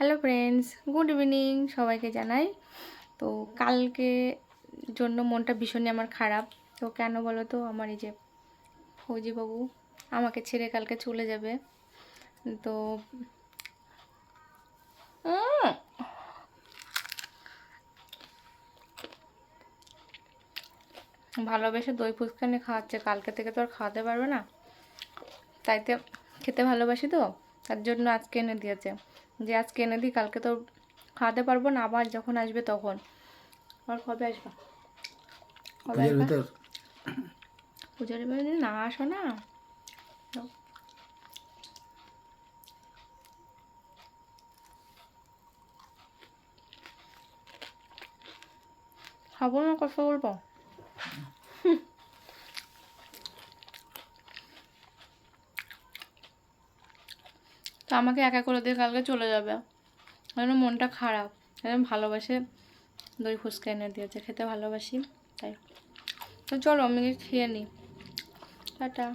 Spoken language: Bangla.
হ্যালো ফ্রেন্ডস, গুড ইভিনিং সবাইকে জানাই। তো কালকে জন্য মনটা ভীষণই আমার খারাপ। তো কেন বলো তো, আমার এই যে ফৌজিবাবু আমাকে ছেড়ে কালকে চলে যাবে। তো ভালোবেসে দই ফুচকানি খাওয়াচ্ছে, কালকে থেকে তো আর খাওয়াতে পারবে না। তাইতে খেতে ভালোবাসি তো, তার জন্য আজকে এনে দিয়েছে যে আজকে এনে দিই, কালকে তো খাওয়াতে পারবো না, আবার যখন আসবে তখন। আর কবে আসবা? কবে আসবা? পূজার ভিতর না আসো না। খাবো না, কথা বলবো। তো আমাকে একা করে দিয়ে কালকে চলে যাবে, কারণ মনটা খারাপ। একদম ভালোবাসে দই ফুচকা এনে দিয়েছে, খেতে ভালোবাসি তাই। তো চলো আমি খেয়ে নিই। টাটা।